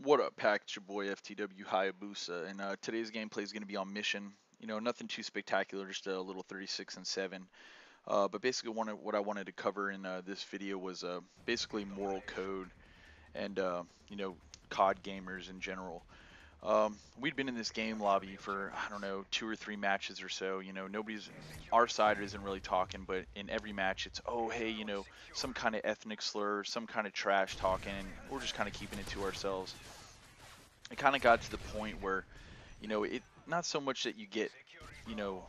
What up, Pack? It's your boy FTW Hayabusa, and today's gameplay is going to be on Mission. Nothing too spectacular, just a little 36 and 7. But basically, what I wanted to cover in this video was basically moral code and COD gamers in general. We'd been in this game lobby for, I don't know, 2 or 3 matches or so. Our side isn't really talking, but in every match it's, oh, hey, some kind of ethnic slur, some kind of trash talking, and we're just kind of keeping it to ourselves. It kind of got to the point where, it not so much that you get, you know,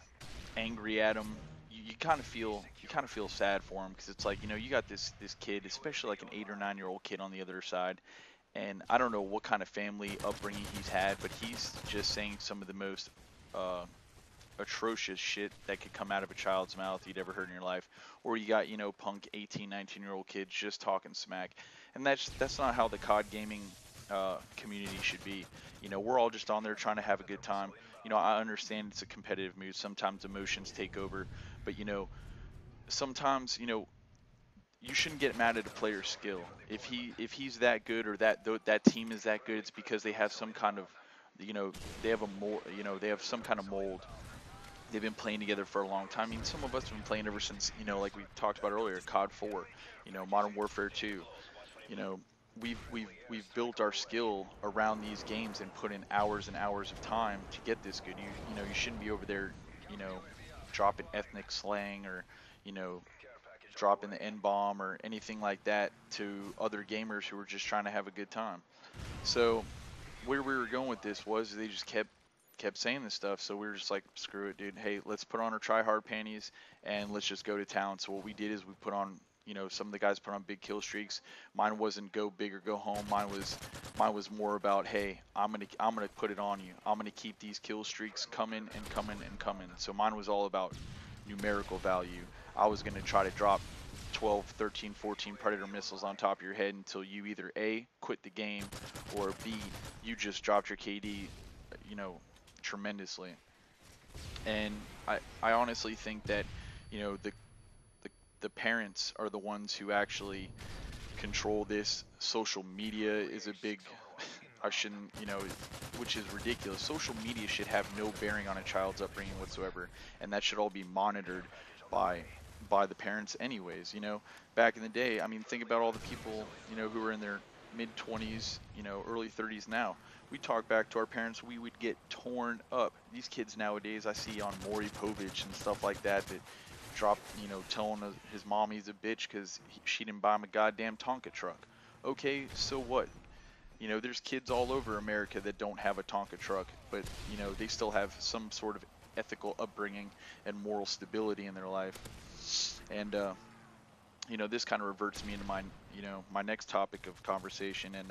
angry at them. You kind of feel sad for him because it's like, you got this kid, especially like an 8 or 9 year old kid on the other side, and I don't know what kind of family upbringing he's had, but he's just saying some of the most uh, atrocious shit that could come out of a child's mouth you'd ever heard in your life. Or you got, punk 18, 19-year-old kids just talking smack. And that's not how the COD gaming community should be. We're all just on there trying to have a good time. I understand it's a competitive mood. Sometimes emotions take over, but sometimes, you shouldn't get mad at a player's skill. If he's that good, or that team is that good, it's because they have some kind of, you know, they have a mold, they have some kind of mold. They've been playing together for a long time. I mean, some of us have been playing ever since, like we talked about earlier, COD 4, Modern Warfare 2. You know, we've built our skill around these games and put in hours and hours of time to get this good. You shouldn't be over there, you know, dropping ethnic slang, or, you know, dropping the N bomb or anything like that to other gamers who were just trying to have a good time. So where we were going with this was they just kept saying this stuff. So we were just like, screw it, dude. Hey, let's put on our try hard panties and let's just go to town. So what we did is we put on, some of the guys put on big kill streaks. Mine wasn't go big or go home. Mine was more about, hey, I'm gonna put it on you. I'm gonna keep these kill streaks coming and coming and coming. So mine was all about numerical value. I was gonna try to drop 12, 13, 14 Predator missiles on top of your head until you either A, quit the game, or B, you just dropped your KD, you know, tremendously. And I honestly think that, you know, the, the parents are the ones who actually control this. Social media is a big, I shouldn't, which is ridiculous. Social media should have no bearing on a child's upbringing whatsoever, and that should all be monitored by by the parents anyways. Back in the day, I mean, think about all the people, who were in their mid 20s, early 30s now. We talk back to our parents, we would get torn up. These kids nowadays, I see on Maury Povich and stuff like that, that drop, telling his mom he's a bitch because she didn't buy him a goddamn Tonka truck. Okay, so what? There's kids all over America that don't have a Tonka truck, but, they still have some sort of ethical upbringing and moral stability in their life. And, this kind of reverts me into my next topic of conversation, and,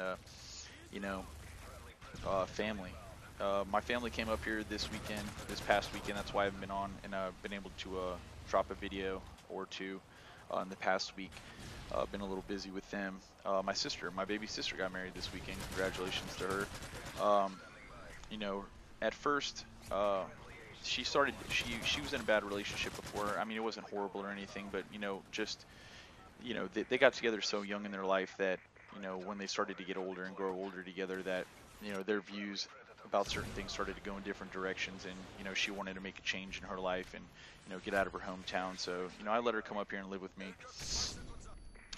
you know, family. My family came up here this past weekend. That's why I haven't been on and been able to drop a video or two in the past week. Been a little busy with them. My baby sister got married this weekend. Congratulations to her. You know, at first, she was in a bad relationship before. I mean, it wasn't horrible or anything, but just they got together so young in their life that when they started to get older and grow older together, that their views about certain things started to go in different directions, and she wanted to make a change in her life and get out of her hometown. So I let her come up here and live with me,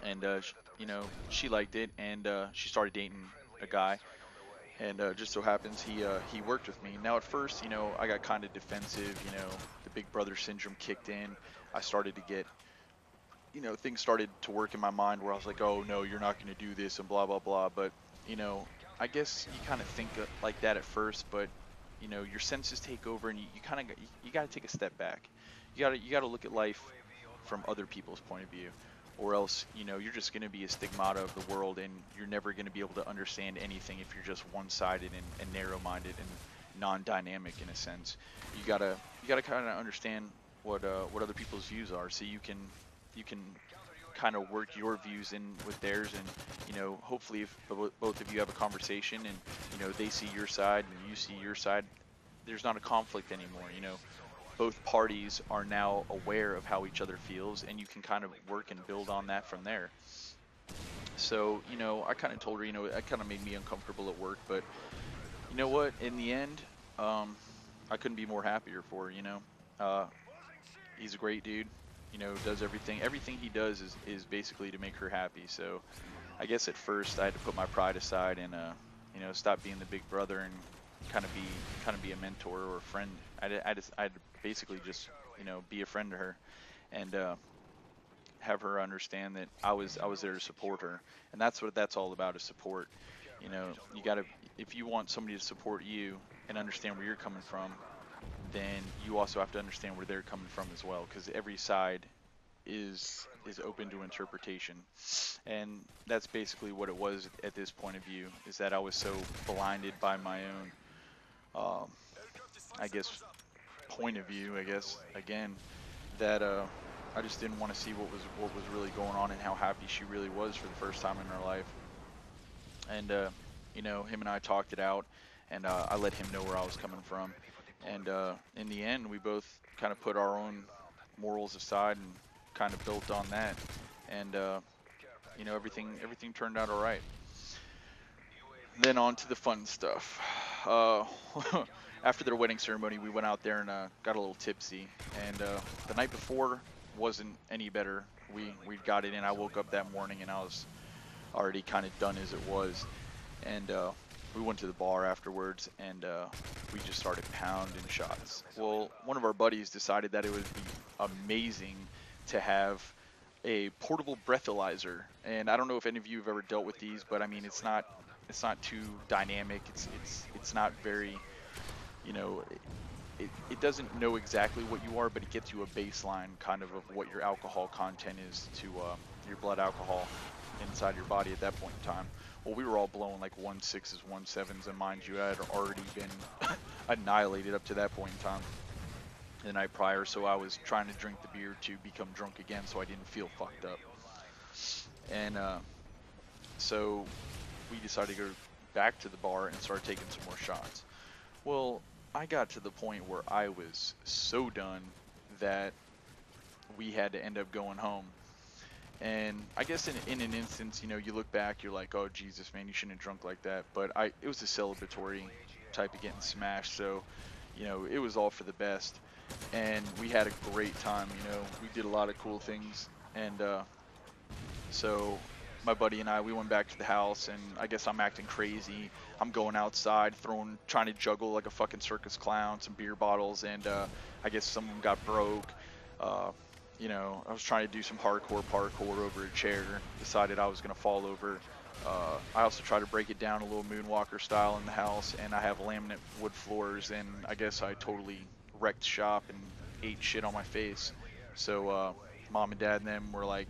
and she liked it, and she started dating a guy, and just so happens he worked with me. Now at first, I got kind of defensive. The big brother syndrome kicked in. I started to get, things started to work in my mind where I was like, oh no, you're not going to do this and blah blah blah. But I guess you kind of think like that at first, but your senses take over, and you kind of you got to take a step back. You got to look at life from other people's point of view, or else you're just going to be a stigmata of the world, and you're never going to be able to understand anything if you're just one-sided and narrow-minded and non-dynamic in a sense. You gotta kind of understand what other people's views are, so you can kind of work your views in with theirs, and hopefully if both of you have a conversation, and they see your side and you see your side, there's not a conflict anymore. Both parties are now aware of how each other feels, and you can kind of work and build on that from there. So, you know, I kind of told her, you know, that kind of made me uncomfortable at work, but you know what? In the end, um, I couldn't be more happier for her, you know. Uh, he's a great dude, you know, does everything he does is basically to make her happy. So I guess at first I had to put my pride aside and you know, stop being the big brother and kind of be a mentor or a friend. I'd basically just, you know, be a friend to her and have her understand that I was there to support her. And that's what that's all about, is support. You know, you got to, if you want somebody to support you and understand where you're coming from, then you also have to understand where they're coming from as well, because every side is open to interpretation. And that's basically what it was at this point of view, is that I was so blinded by my own I guess point of view, I guess again, that I just didn't want to see what was really going on and how happy she really was for the first time in her life. And you know, him and I talked it out, and I let him know where I was coming from. And in the end, we both kind of put our own morals aside and kind of built on that. And you know, everything turned out all right. Then on to the fun stuff. Uh, after their wedding ceremony, we went out there and got a little tipsy. And the night before wasn't any better. We got it in. I woke up that morning and I was already kind of done as it was. And we went to the bar afterwards and we just started pounding shots. Well, one of our buddies decided that it would be amazing to have a portable breathalyzer. And I don't know if any of you have ever dealt with these, but I mean, it's not too dynamic. It's not very, you know, it doesn't know exactly what you are, but it gets you a baseline kind of what your alcohol content is to your blood alcohol inside your body at that point in time. Well, we were all blowing like 1.6s, 1.7s, and mind you, I had already been annihilated up to that point in time the night prior, so I was trying to drink the beer to become drunk again so I didn't feel fucked up. And so we decided to go back to the bar and start taking some more shots. Well, I got to the point where I was so done that we had to end up going home. And I guess in an instance, you know, you look back, you're like, oh Jesus, man, you shouldn't have drunk like that. But it was a celebratory type of getting smashed, so you know, it was all for the best. And we had a great time. You know, we did a lot of cool things, and so my buddy and I, we went back to the house, and I guess I'm acting crazy. I'm going outside, trying to juggle like a fucking circus clown, some beer bottles, and I guess some of them got broke. Uh, you know, I was trying to do some hardcore parkour over a chair. Decided I was gonna fall over. I also tried to break it down a little moonwalker style in the house, and I have laminate wood floors, and I guess I totally wrecked shop and ate shit on my face. So mom and dad and them were like,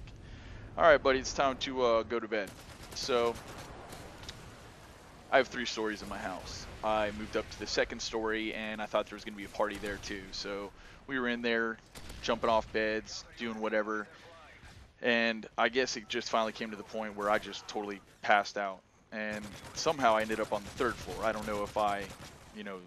all right, buddy, it's time to go to bed. So I have 3 stories in my house. I moved up to the 2nd story, and I thought there was going to be a party there too. So we were in there, jumping off beds, doing whatever. And I guess it just finally came to the point where I just totally passed out. And somehow I ended up on the 3rd floor. I don't know if I, you know,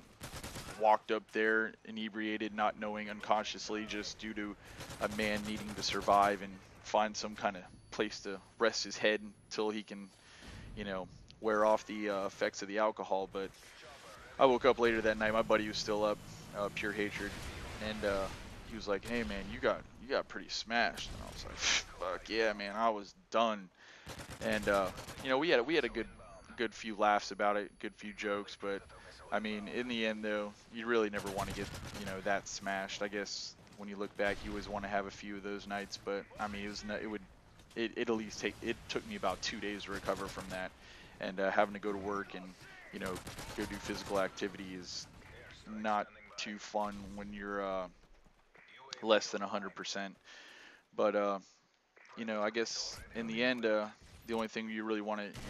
walked up there inebriated, not knowing, unconsciously, just due to a man needing to survive and find some kind of place to rest his head until he can, you know, wear off the effects of the alcohol. But I woke up later that night. My buddy was still up, pure hatred, and he was like, "Hey man, you got pretty smashed." And I was like, "Fuck yeah, man, I was done." And you know, we had a good few laughs about it, good few jokes, but I mean, in the end though, you really never want to get, you know, that smashed. I guess when you look back, you always want to have a few of those nights, but I mean, it at least it took me about 2 days to recover from that, and having to go to work and, you know, go do physical activity is not too fun when you're less than 100%. But you know, I guess in the end, the only thing you really want to,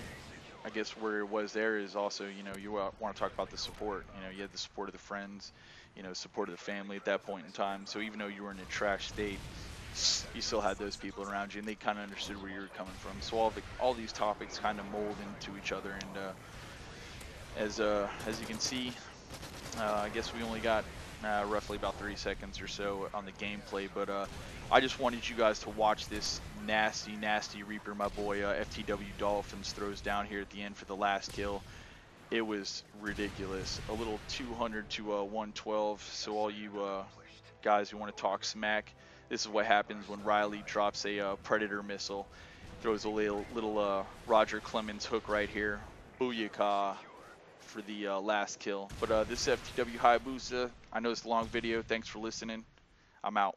I guess where it was there is also, you know, you want to talk about the support. You know, you had the support of the friends, you know, support of the family at that point in time. So even though you were in a trash state, you still had those people around you, and they kind of understood where you were coming from. So all these topics kind of mold into each other, and as you can see, I guess we only got roughly about 3 seconds or so on the gameplay. But I just wanted you guys to watch this nasty Reaper my boy FTW Dolphins throws down here at the end for the last kill. It was ridiculous. A little 200 to 112. So all you guys who want to talk smack, this is what happens when Riley drops a Predator missile. Throws a little Roger Clemens hook right here. Booyakah for the last kill. But this is FTW Hayabusa. I know it's a long video. Thanks for listening. I'm out.